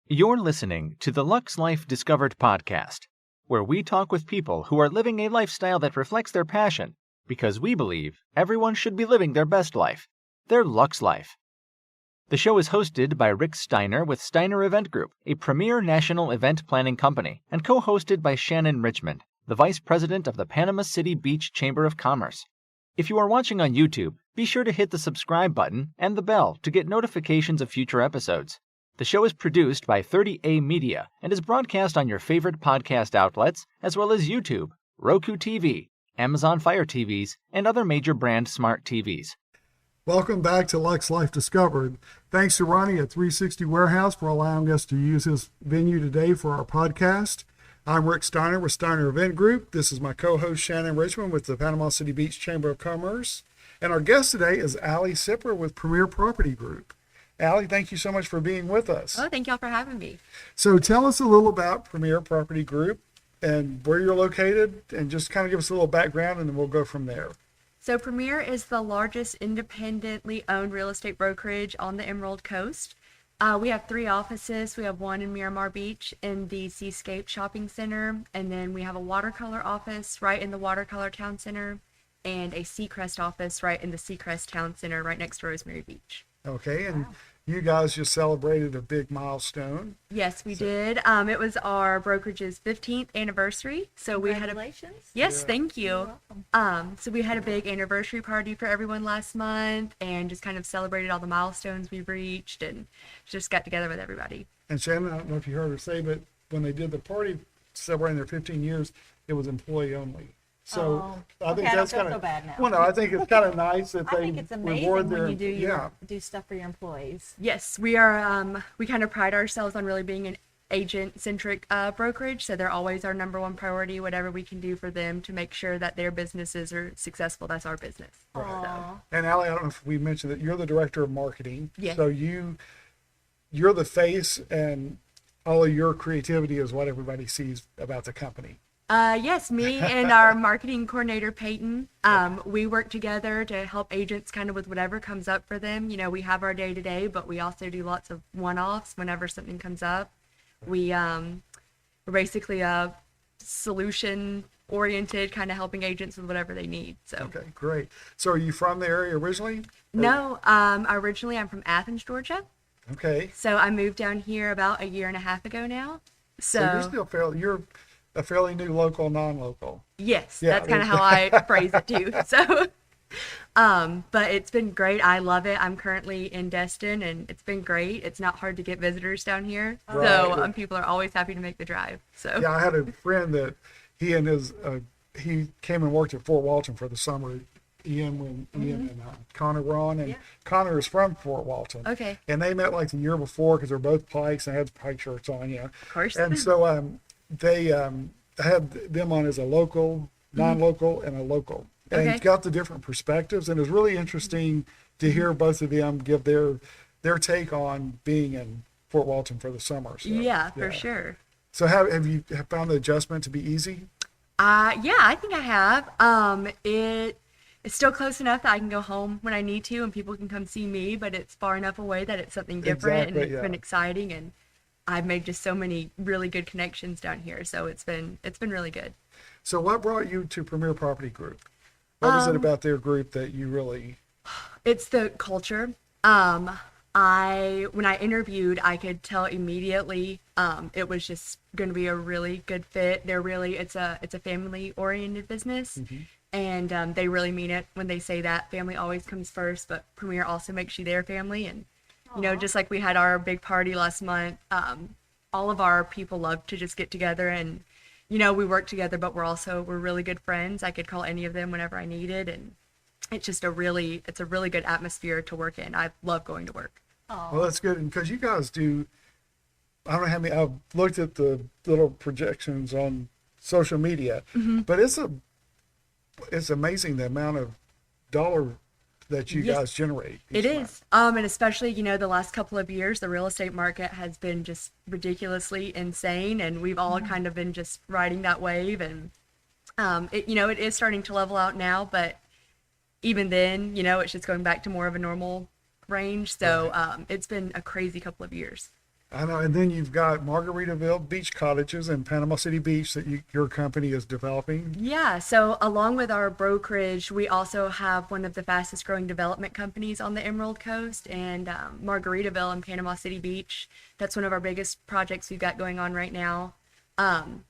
You're listening to the Luxe Life Discovered podcast, where we talk with people who are living a lifestyle that reflects their passion, because we believe everyone should be living their best life, their Luxe life. The show is hosted by Rick Steiner with Steiner Event Group, a premier national event planning company, and co-hosted by Shannon Richmond, the Vice President of the Panama City Beach Chamber of Commerce. If you are watching on YouTube, be sure to hit the subscribe button and the bell to get notifications of future episodes. The show is produced by 30A Media and is broadcast on your favorite podcast outlets, as well as YouTube, Roku TV, Amazon Fire TVs, and other major brand smart TVs. Welcome back to Luxe Life Discovered. Thanks to Ronnie at 360 Warehouse for allowing us to use his venue today for our podcast. I'm Rick Steiner with Steiner Event Group. This is my co-host Shannon Richmond with the Panama City Beach Chamber of Commerce. And our guest today is Allea Sipper with Premier Property Group. Allea, thank you so much for being with us. Oh, thank y'all for having me. So tell us a little about Premier Property Group and where you're located, and just kind of give us a little background, and then we'll go from there. So Premier is the largest independently owned real estate brokerage on the Emerald Coast. We have 3 offices. We have one in Miramar Beach in the Seascape Shopping Center, and then we have a watercolor office right in the Watercolor Town Center, and a Seacrest office right in the Seacrest Town Center right next to Rosemary Beach. Okay, and you guys just celebrated a big milestone. Yes, we did. It was our brokerage's 15th anniversary. So we had Congratulations. Yes, Yeah. thank you. You're welcome. So we had a big anniversary party for everyone last month and just kind of celebrated all the milestones we've reached and just got together with everybody. And Shannon, I don't know if you heard her say, but when they did the party celebrating their 15 years, it was employee only. So I think that's don't kind feel of bad now. well, no, I think it's kind of nice that I they think it's amazing reward when their you do stuff for your employees. Yes, we are. We kind of pride ourselves on really being an agent-centric brokerage. So they're always our number one priority. Whatever we can do for them to make sure that their businesses are successful, that's our business. Aw. And Allea, I don't know if we mentioned that you're the director of marketing. Yes. So you're the face, and all of your creativity is what everybody sees about the company. Yes, me and our marketing coordinator, Peyton, we work together to help agents kind of with whatever comes up for them. You know, we have our day-to-day, but we also do lots of one-offs whenever something comes up. We're basically a solution-oriented, kind of helping agents with whatever they need. So. Okay, great. So are you from the area originally? No, originally I'm from Athens, Georgia. Okay. So I moved down here about 1.5 years ago now. So you're still you're a fairly new local, non-local. Yes, Yeah, that's kind of how I phrase it too. So, but it's been great. I love it. I'm currently in Destin, and it's been great. It's not hard to get visitors down here, so Right. people are always happy to make the drive. So, Yeah, I had a friend that he came and worked at Fort Walton for the summer. Ian and Connor were on, and Connor is from Fort Walton. Okay. And they met like the year before because they're both Pikes and had Pike shirts on, yeah. Of course. And so they had them on as a local, non-local, and a local, and Okay. got the different perspectives. And it was really interesting to hear both of them give their take on being in Fort Walton for the summer. So, yeah, for sure. So have you found the adjustment to be easy? Yeah, I think I have. It's still close enough that I can go home when I need to, and people can come see me. But it's far enough away that it's something different, Exactly, and it's been exciting. And I've made just so many really good connections down here, so it's been really good. So what brought you to Premier Property Group? What was it about their group that you really? It's the culture. When I interviewed, I could tell immediately it was just going to be a really good fit. It's a family oriented business, and they really mean it when they say that family always comes first. But Premier also makes you their family, and you know, just like we had our big party last month, all of our people love to just get together and, you know, we work together, but we're really good friends. I could call any of them whenever I needed, and it's just a really good atmosphere to work in. I love going to work. Well, that's good, because you guys do. I don't know how many. I've looked at the little projections on social media, but it's amazing the amount of dollar that you guys generate. It is. And especially, you know, the last couple of years, the real estate market has been just ridiculously insane, and we've all kind of been just riding that wave. And, it is starting to level out now, but even then, you know, it's just going back to more of a normal range. So it's been a crazy couple of years. I know, and then you've got Margaritaville Beach Cottages and Panama City Beach that your company is developing. Yeah, so along with our brokerage, we also have one of the fastest growing development companies on the Emerald Coast, and Margaritaville and Panama City Beach. That's one of our biggest projects we've got going on right now.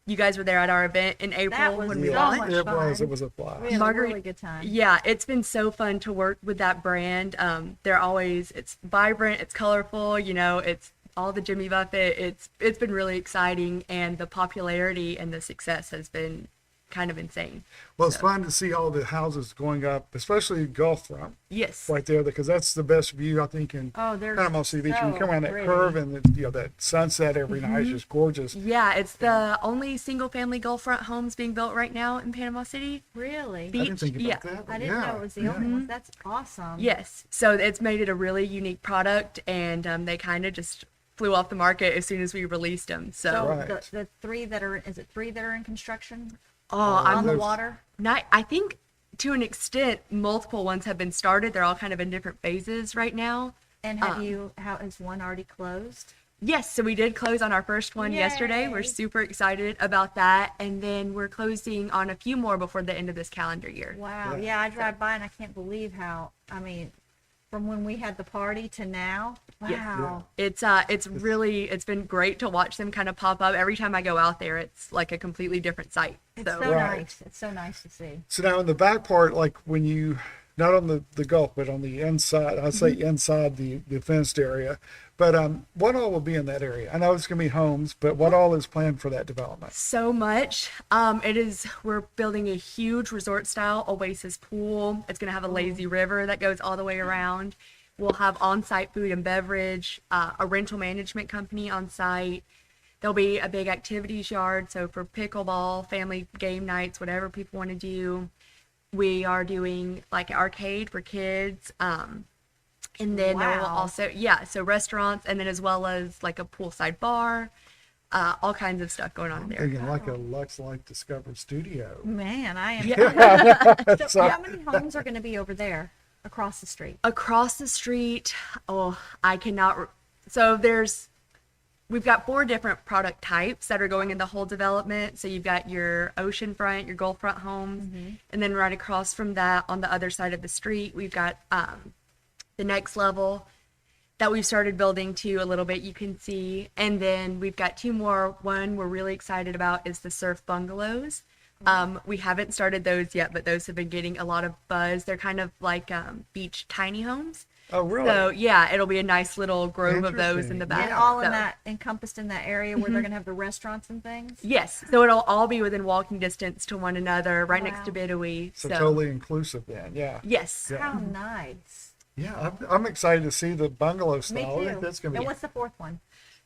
You guys were there at our event in April was when we so launched. much It fun. was a blast. We had a really good time. Yeah, it's been so fun to work with that brand. It's vibrant, it's colorful, it's all the Jimmy Buffett. It's been really exciting, and the popularity and the success has been kind of insane. Well, it's fun to see all the houses going up, especially Gulf Front Yes. right there, because that's the best view, I think, in Oh, they're Panama City Beach. When you so come around that pretty. curve and that sunset every night is just gorgeous. Yeah, it's the only single family Gulfront homes being built right now in Panama City. Really? I didn't think about Yeah. that. I didn't know it was the only one. That's awesome. Yes. So it's made it a really unique product, and they kind of just flew off the market as soon as we released them. So So, Right. the three that are, is it three that are in construction oh, on I'm the there's- water? not, I think to an extent, multiple ones have been started. They're all kind of in different phases right now. And how is one already closed? Yes, so we did close on our first one yesterday. We're Yay. super excited about that. And then we're closing on a few more before the end of this calendar year. Wow. Yeah. Yeah, I drive by and I can't believe how, I mean, from when we had the party to now. Wow. It's been great to watch them kind of pop up. Every time I go out there, it's like a completely different site. It's So, so Right. nice. It's so nice to see. So now in the back part, like when you, not on the Gulf, but on the inside, I'd say inside the fenced area. But what all will be in that area? I know it's going to be homes, but what all is planned for that development? so much. We're building a huge resort style oasis pool. It's going to have a lazy river that goes all the way around. We'll have on-site food and beverage, a rental management company on site. There'll be a big activities yard, so for pickleball, family game nights, whatever people want to do. We are doing like an arcade for kids. And then there will Wow. also, so restaurants, and then as well as like a poolside bar, all kinds of stuff going on there. Thinking like a Luxe Life Discovered studio. Man, I am. Yeah. So how many homes are going to be over there across the street? Across the street, I cannot. We've got 4 different product types that are going in the whole development. So you've got your oceanfront, your Gulfront homes, and then right across from that on the other side of the street, we've got the next level that we've started building to a little bit, you can see. And then we've got 2 more. One we're really excited about is the surf bungalows. We haven't started those yet, but those have been getting a lot of buzz. They're kind of like beach tiny homes. Oh, really? So yeah, it'll be a nice little grove of those in the Interesting. back. And all in So- that, encompassed in that area where they're going to have the restaurants and things? Yes, so it'll all be within walking distance to one another, right next to Wow. Bidawee. So totally inclusive then, yeah. Yes. Yeah. How nice. Yeah, I'm excited to see the bungalow Me style. I think too. that's going to And be. what's the fourth one?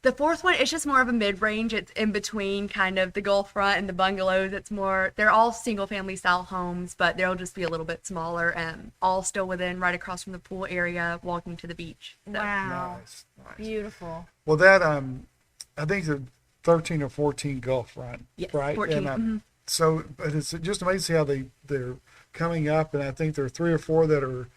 The fourth one, it's just more of a mid-range. It's in between kind of the Gulfront and the bungalows. It's more, they're all single-family style homes, but they'll just be a little bit smaller and all still within, right across from the pool area, walking to the beach. So, Wow. Nice, nice. Beautiful. Well, that I think the 13 or 14 Gulf Run, Yes, right? 14, And so, but it's just amazing how they're coming up, and I think there are 3 or 4 that are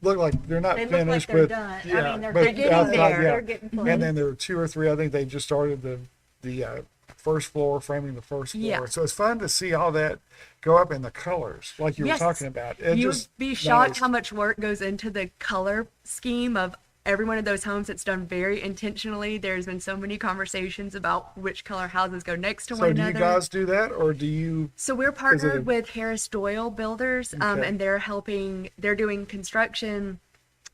look like they're not They look like finished, they're but done. I yeah, mean, they're but getting outside, there. yeah. They're getting close. And then there are 2 or 3. I think they just started the first floor, framing the first floor. Yeah. So it's fun to see all that go up in the colors, like you Yes. were talking about. It you just would be shocked nice. how much work goes into the color scheme of every one of those homes. It's done very intentionally. There's been so many conversations about which color houses go next to So one do another. you guys do that, or do you? So we're Is it partnered a- with Harris Doyle Builders, Okay. and they're doing construction,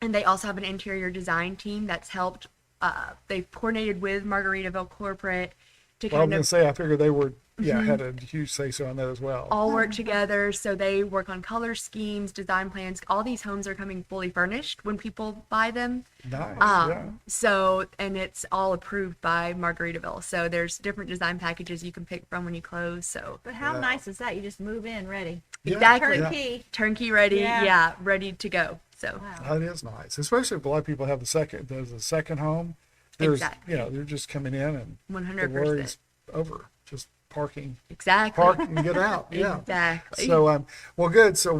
and they also have an interior design team that's helped. They've coordinated with Margaritaville Corporate to Well, I'm kind gonna of say I figured they were had a huge say so on that as well. all work together. So they work on color schemes, design plans. All these homes are coming fully furnished when people buy them. Nice. Yeah. So, and it's all approved by Margaritaville. So there's different design packages you can pick from when you close. So But how Yeah. nice is that? You just move in ready. Yeah, exactly. yeah. Turnkey. Turnkey ready. Yeah. Yeah, ready to go. So Wow. That is nice, especially if a lot of people have there's a second home. There's, Exactly. they're just coming in and the 100%. worry's over. Just parking, Exactly. park and get out. Yeah. Exactly. So, well, good. So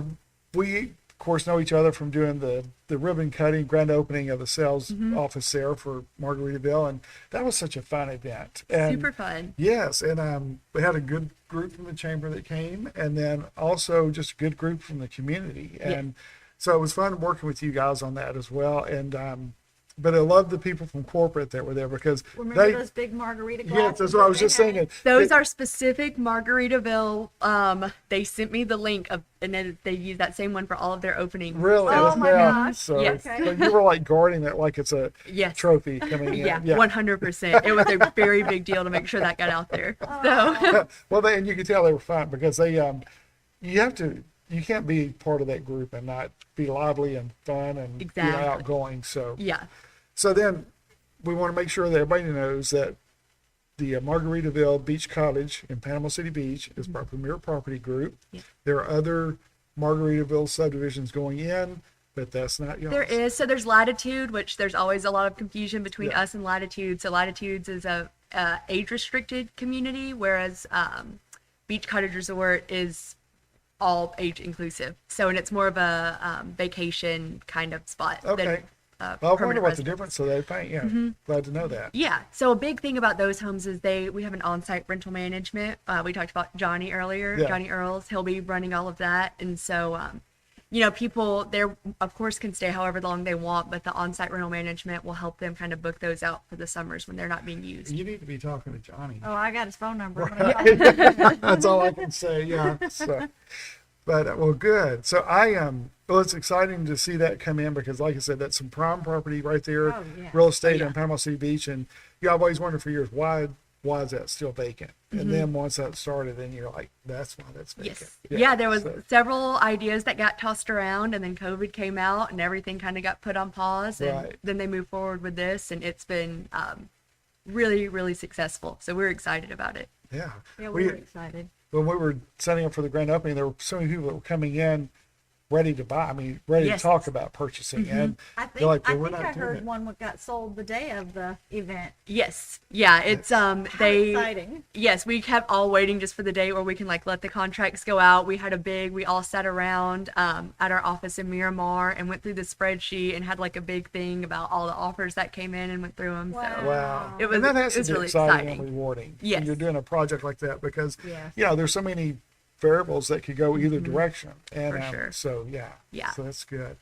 of course, know each other from doing the ribbon cutting, grand opening of the sales office there for Margaritaville. And that was such a fun event. And Super fun. yes. And we had a good group from the chamber that came, and then also just a good group from the community. And so it was fun working with you guys on that as well. And, but I love the people from corporate that were there because Remember those big margarita glasses? yes, that's what I was just saying. Those are specific Margaritaville. They sent me the link of, and then they use that same one for all of their openings. Really? Oh my gosh. So, Yes. so you were like guarding it like it's a Yes. trophy coming in. Yeah, 100%. It was a very big deal to make sure that got out there. So Well, and you could tell they were fun because they, you can't be part of that group and not be lively and fun and Exactly. outgoing. So, yeah, so then we want to make sure that everybody knows that the Margaritaville Beach Cottage in Panama City Beach is our premier property group. Yeah. There are other Margaritaville subdivisions going in, but that's not yours. there is. So there's Latitude, which there's always a lot of confusion between Yeah. us and Latitude. So Latitudes is a age-restricted community, whereas Beach Cottage Resort is all age inclusive. So, and it's more of a vacation kind of spot. Okay. Than, Well, I wonder permanent what the residence. difference so they paint. Yeah, glad to know that. Yeah. So a big thing about those homes is we have an on-site rental management. We talked about Johnny earlier, Yeah. Johnny Earls. He'll be running all of that. And so, people there, of course, can stay however long they want, but the on-site rental management will help them kind of book those out for the summers when they're not being used. You need to be talking to Johnny. Oh, I got his phone number. That's all I can say. Yeah. So, but well, good. So well, it's exciting to see that come in because, like I said, that's some prime property right there, Oh, yeah. real estate yeah. in Panama City Beach. And I've always wondered for years why is that still vacant? And then once that started, then you're like, that's why that's vacant. Yes. Yeah, there was so- several ideas that got tossed around, and then COVID came out, and everything kind of got put on pause, and Right. then they moved forward with this, and it's been really, really successful. So we're excited about it. yeah. Yeah, we were excited. When we were setting up for the grand opening, there were so many people that were coming in ready to buy. I mean, ready Yes. to talk about purchasing. And I they're think like, well, I we're think not I doing heard it. one got sold the day of the event. Yes. Yeah, it's How exciting. Yes, we kept all waiting just for the day where we can let the contracts go out. We all sat around at our office in Miramar and went through the spreadsheet and had a big thing about all the offers that came in and went through them. Wow. So Wow. It was- and that has it was to be really exciting exciting. and rewarding when Yes. you're doing a project like that because, Yes. there's so many variables that could go either direction. And For sure. so, yeah. Yeah. So that's good.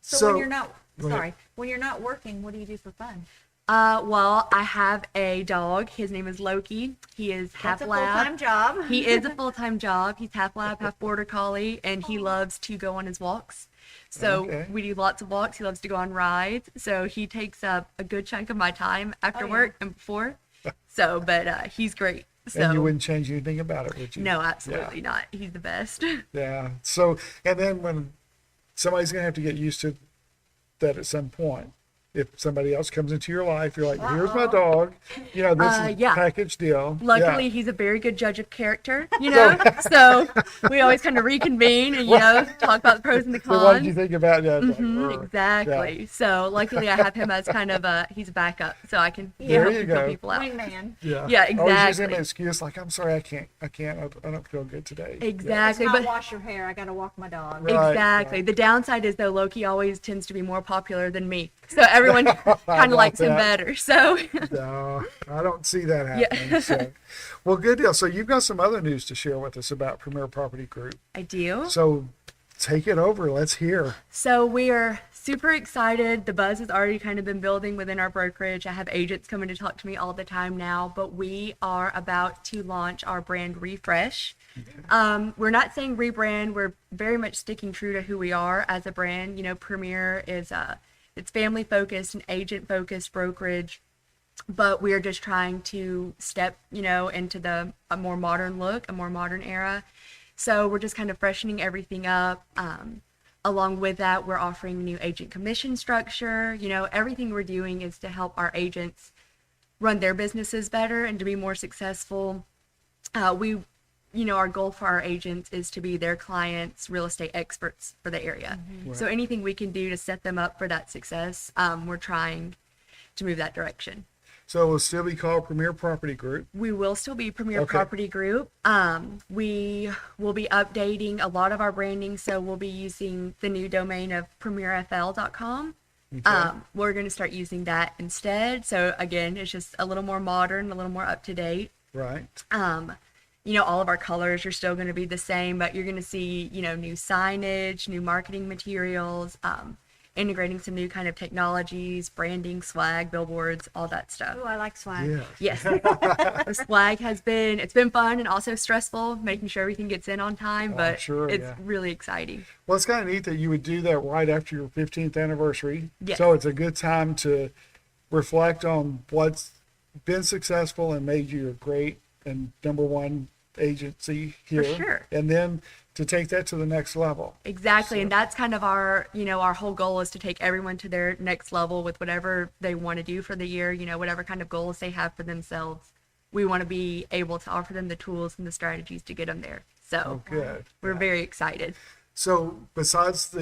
So when you're not Go ahead. when you're not working, what do you do for fun? Well, I have a dog. His name is Loki. He is half That's a lab. full-time job. He is a full-time job. He's half lab, half border collie, and he loves to go on his walks. So Okay. we do lots of walks. He loves to go on rides. So he takes up a good chunk of my time after Oh, yeah. work and before. So, but he's great. So And you wouldn't change anything about it, would you? no, absolutely not. He's the best. Yeah. So, and then when somebody's going to have to get used to that at some point. If somebody else comes into your life, you're like, here's my dog. This is yeah. package deal. Luckily, Yeah. he's a very good judge of character, so we always kind of reconvene and, talk about the pros and the So what did you cons. think about that? Like, "Ugh." Exactly. Yeah. So luckily, I have him as kind of he's a backup, so I can There help you him go. fill people out. Wingman. Yeah. Yeah, Always using exactly. an excuse like, I'm sorry, I can't, I don't feel good today. Yeah. It's Exactly, not but wash your hair. I gotta walk my dog. Right, exactly. right. The downside is though Loki always tends to be more popular than me, so everyone kind got of likes him that. better. So No, I don't see that Yeah. happening. So. Well, good deal. So you've got some other news to share with us about Premier Property Group. I do. So take it over. Let's hear. So we are super excited. The buzz has already kind of been building within our brokerage. I have agents coming to talk to me all the time now, but we are about to launch our brand refresh. We're not saying rebrand. We're very much sticking true to who we are as a brand. Premier is it's family focused and agent focused brokerage, but we're just trying to step, into a more modern look, a more modern era. So we're just kind of freshening everything up. Along with that, we're offering new agent commission structure. Everything we're doing is to help our agents run their businesses better and to be more successful. Our goal for our agents is to be their clients' real estate experts for the area. Right. So anything we can do to set them up for that success, we're trying to move that direction. So it will still be called Premier Property Group. We will still be Premier Okay. Property Group. We will be updating a lot of our branding, so we'll be using the new domain of premierfl.com. Okay. We're going to start using that instead. So again, it's just a little more modern, a little more up to date. Right. All of our colors are still going to be the same, but you're going to see, new signage, new marketing materials, integrating some new kind of technologies, branding, swag, billboards, all that stuff. Oh, I like swag. Yes. Yes. The swag it's been fun and also stressful, making sure everything gets in on time, but sure, it's yeah. really exciting. Well, it's kind of neat that you would do that right after your 15th anniversary. Yes. So it's a good time to reflect on what's been successful and made you a great and number one agency here. sure. And then to take that to the next level. Exactly. And that's kind of our whole goal is to take everyone to their next level with whatever they want to do for the year, whatever kind of goals they have for themselves. We want to be able to offer them the tools and the strategies to get them there. So Good. we're Yeah. very excited. So besides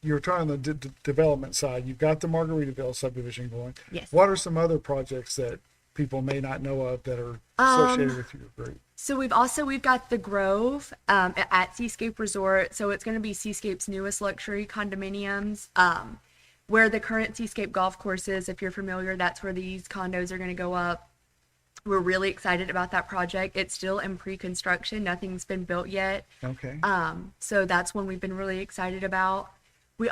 you're talking on the development side, you've got the Margaritaville subdivision going. Yes. What are some other projects that people may not know of that are associated with your group? So we've got the Grove at Seascape Resort. So it's going to be Seascape's newest luxury condominiums, where the current Seascape golf course is. If you're familiar, that's where these condos are going to go up. We're really excited about that project. It's still in pre-construction. Nothing's been built yet. Okay. So that's one we've been really excited about. We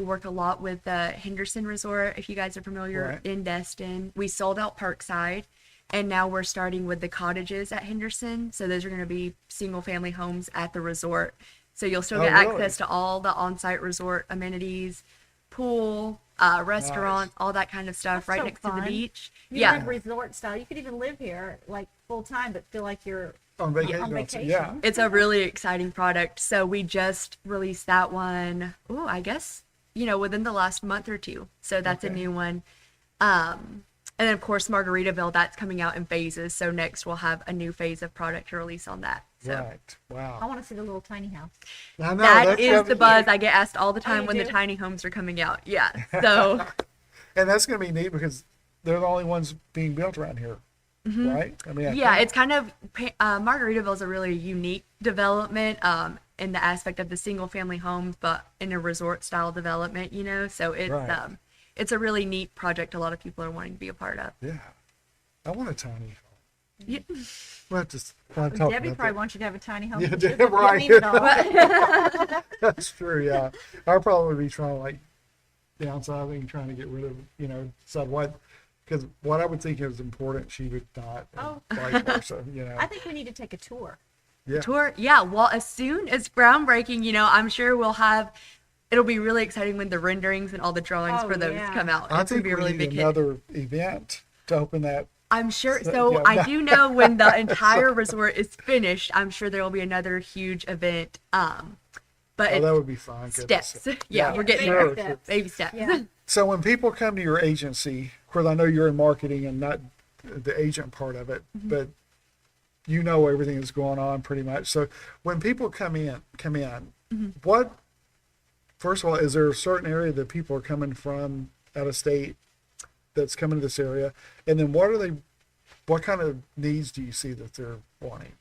work a lot with the Henderson Resort, if you guys are familiar, Right. in Destin. We sold out Parkside, and now we're starting with the cottages at Henderson. So those are going to be single family homes at the resort. So you'll still get really? access to all the on-site resort amenities, pool, restaurants, all that kind of stuff That's right so next to the fun. beach. You Yeah. live resort style. You could even live here like full time, but feel like you're On vacation. on vacation. Yeah. It's a really exciting product. So we just released that one, I guess, within the last month or two. So that's a Okay. new one. And then, of course, Margaritaville, that's coming out in phases. So next we'll have a new phase of product to release on that. So Right. Wow. I want to see the little tiny house. I know, that that's is gonna the be- buzz I get asked all the time you when the do? tiny homes are coming out. Yeah. So And that's going to be neat because they're the only ones being built around here, right? I mean, I yeah, think- it's kind of Margaritaville is a really unique development in the aspect of the single family homes, but in a resort style development, So it's Right. it's a really neat project. A lot of people are wanting to be a part of. yeah. I want a tiny home. Yeah. We'll have to talk Debbie about probably that. wants you to have a tiny home. Yeah, but she Deb, doesn't right. need it all. That's true. Yeah. I'll probably be trying downsizing, trying to get rid of, decide because what I would think is important, she would not, and Oh. vice versa, I think we need to take a tour. Yeah. Tour. Yeah. Well, as soon as groundbreaking, I'm sure it'll be really exciting when the renderings and all the drawings Oh, for those yeah. come out. I It's gonna think be we a really need big hit. another event to open that. I'm sure. So, So yeah. I do know when the entire resort is finished, I'm sure there will be another huge event. But That it's would be fun. steps. Goodness. Yeah, we're getting Sure, there. sure. Baby steps. Yeah. So when people come to your agency, of course, I know you're in marketing and not the agent part of it, Mm-hmm. but you know everything that's going on pretty much. So when people come in, Mm-hmm. what, first of all, is there a certain area that people are coming from out of state that's coming to this area? And then what kind of needs do you see that they're wanting?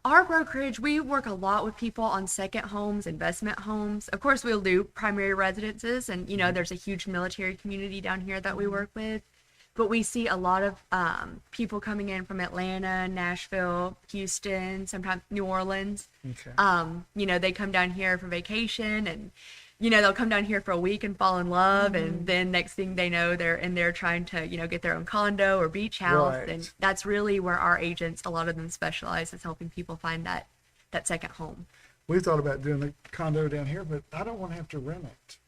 Our brokerage, we work a lot with people on second homes, investment homes. Of course, we'll do primary residences, and there's a huge military community down here that we work with. But we see a lot of people coming in from Atlanta, Nashville, Houston, sometimes New Orleans. Okay. They come down here for vacation, and they'll come down here for a week and fall in love, and then next thing they know, they're in there trying to get their own condo or beach house. Right. And that's really where our agents, a lot of them specialize, is helping people find that second home. We thought about doing a condo down here, but I don't want to have to rent it,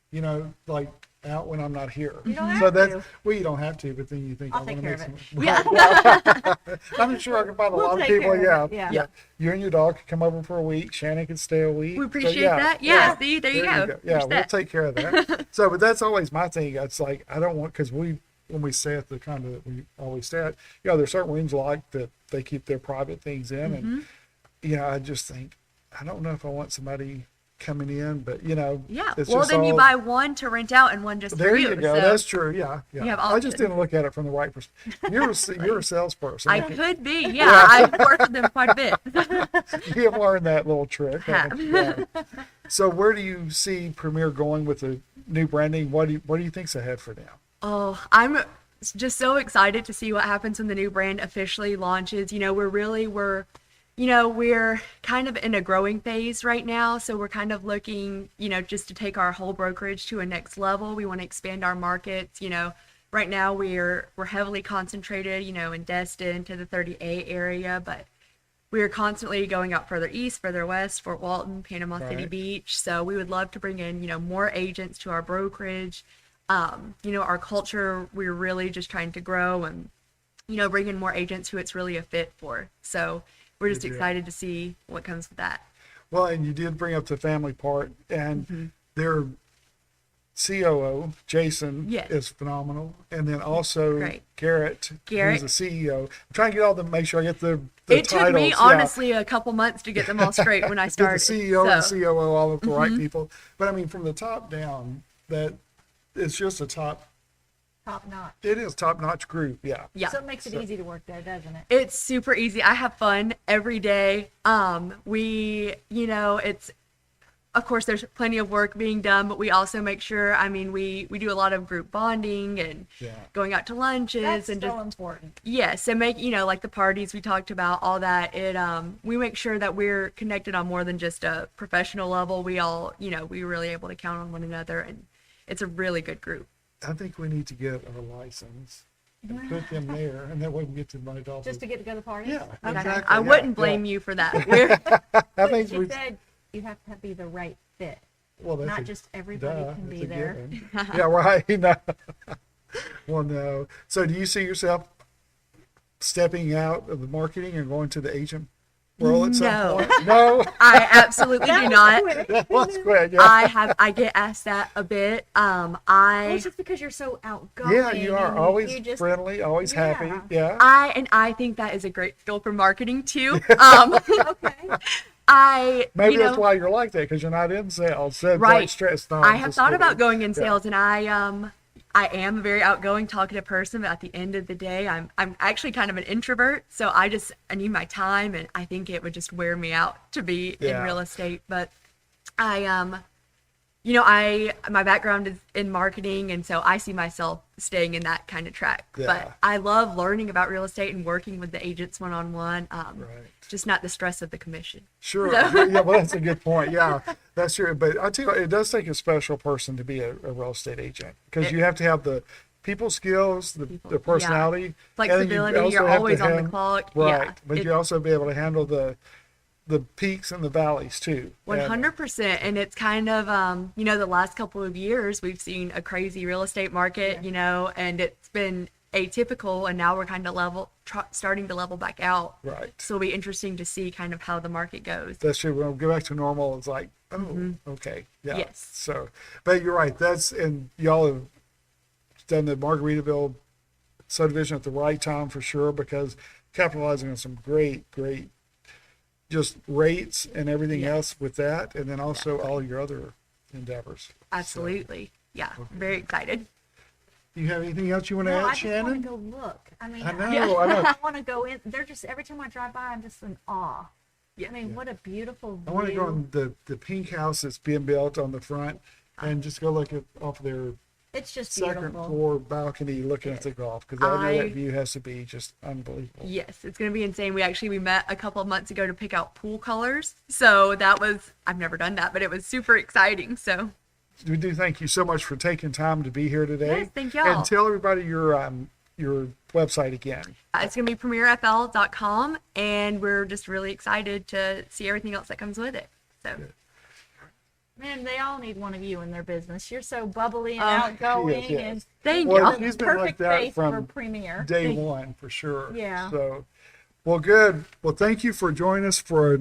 out when I'm not here. You don't So have that's, to. well, you don't have to, but then you think I'll I take want to care make of some. Yeah. Well, I'm sure I can find a We'll lot of take people. care of Yeah. it. Yeah. You and your dog could come over for a week. Shannon could stay a week. We So, appreciate that. Yeah, see, there you go. Yeah, You're we'll set. take care of that. So, but that's always my thing. It's like, I don't want, because when we stay at the condo that we always stay at, there's certain rooms like that they keep their private things in. Mm-hmm. And, I just think, I don't know if I want somebody coming in, but Yeah. it's Well, just then you all- buy one to rent out and one just There for you you. go. So That's true. Yeah, yeah. you have I just options. didn't look at it from the right perspective. You're a salesperson. I could be. Yeah. I've worked with them quite a bit. You have learned that little trick. Have. Yeah. So where do you see Premier going with the new branding? What do you think's ahead for now? Oh, I'm just so excited to see what happens when the new brand officially launches. We're kind of in a growing phase right now. So we're kind of looking, just to take our whole brokerage to a next level. We want to expand our markets. Right now we're heavily concentrated, in Destin to the 30A area, but we're constantly going out further east, further west, Fort Walton, Panama City Right. Beach. So we would love to bring in, more agents to our brokerage. Our culture, we're really just trying to grow and, bring in more agents who it's really a fit for. So we're just Good deal. excited to see what comes with that. Well, and you did bring up the family part, and Mm-hmm. their COO, Jason, Yes. is phenomenal. And then also Great. Garrett, Garrett. who's the CEO. I'm trying to get all the, make sure I get the It titles. took me, yeah. honestly, a couple months to get them all straight when I Get started. the CEO and So, COO, all of the right people. But I mean, from the top down, that it's just a top, Top notch. it is top-notch group. Yeah. yeah. So it makes it easy to work there, doesn't it? It's super easy. I have fun every day. It's, of course, there's plenty of work being done, but we also make sure, we do a lot of group bonding and Yeah. going out to lunches That's and so just, important. yes, and make, like the parties we talked about, all that. We make sure that we're connected on more than just a professional level. We all, we're really able to count on one another, and it's a really good group. I think we need to get our license and put them there, and that way we get to money dollars. Just to get to go to parties? Yeah, Okay. exactly. I yeah, wouldn't yeah. blame you for that. We're, I think She we, said you have to be the right fit. well, that's Not a- just everybody duh, can that's be a there. given. Yeah, right. No. Well, no. So do you see yourself stepping out of the marketing and going to the agent world at some No. point? No. I absolutely do not. That was quick. Yeah. I get asked that a bit. Well, I it's just because you're so outgoing. Yeah, you are and always you just, friendly, always happy. Yeah. Yeah. I think that is a great skill for marketing too. Okay. Maybe that's why you're like that, because you're not in sales. So Right. Don't stress. No, I I'm have just thought kidding. about going in Yeah. sales, and I am a very outgoing, talkative person, but at the end of the day, I'm actually kind of an introvert. So I need my time, and I think it would just wear me out to be in Yeah. real estate. But my background is in marketing, and so I see myself staying in that kind of track. Yeah. But I love learning about real estate and working with the agents one-on-one. Right. Just not the stress of the commission. Sure. So- Yeah, well, that's a good point. Yeah, that's true. But I tell you, what, it does take a special person to be a real estate agent, because you have to have the people skills, the personality, and then you Flexibility, also you're have to always on the hand- clock. Right, Yeah, but you also be able to handle the peaks and the valleys too. And- 100%. And it's kind of, the last couple of years, we've seen a crazy real estate market, and it's been atypical. And now we're kind of starting to level back out. Right. So it'll be interesting to see kind of how the market goes. That's true. When we go back to normal, it's like, oh, okay, yeah. Mm-hmm. Yes. So, but you're right. And y'all have done the Margaritaville subdivision at the right time for sure, because capitalizing on some great just rates and everything Yes. else with that, and then also all your other endeavors. Absolutely. Yeah. Very excited. Do you have anything else you want to No, add, I just want Shannon? to go look. I mean, I know, I know. I want to go in. They're just, every time I drive by, I'm just in awe. Yeah. I mean, what a beautiful view. I want to go on the pink house that's being built on the front, and just go look at off their It's just second beautiful. floor balcony looking at the golf, because I know I- that view has to be just unbelievable. Yes, it's going to be insane. We met a couple of months ago to pick out pool colors. So I've never done that, but it was super exciting. So We do thank you so much for taking time to be here today. Yes, thank y'all. And tell everybody your website again. it's going to be premierfl.com, and we're just really excited to see everything else that comes with it. So Man, they all need one of you in their business. You're so bubbly and Oh. outgoing, Yes, yes. and thank Well, y'all. she's been like perfect that face for from Premier. day one for sure. Yeah. So, well, good. Well, thank you for joining us for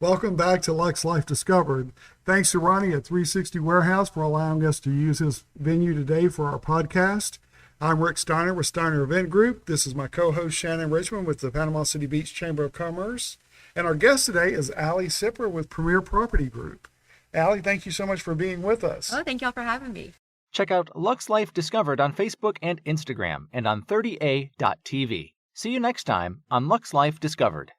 welcome back to Luxe Life Discovered. Thanks to Ronnie at 360 Warehouse for allowing us to use his venue today for our podcast. I'm Rick Steiner with Steiner Event Group. This is my co-host Shannon Richmond with the Panama City Beach Chamber of Commerce. And our guest today is Allea Sipper with Premier Property Group. Allie, thank you so much for being with us. Oh, thank y'all for having me. Check out Luxe Life Discovered on Facebook and Instagram and on 30a.tv. See you next time on Luxe Life Discovered.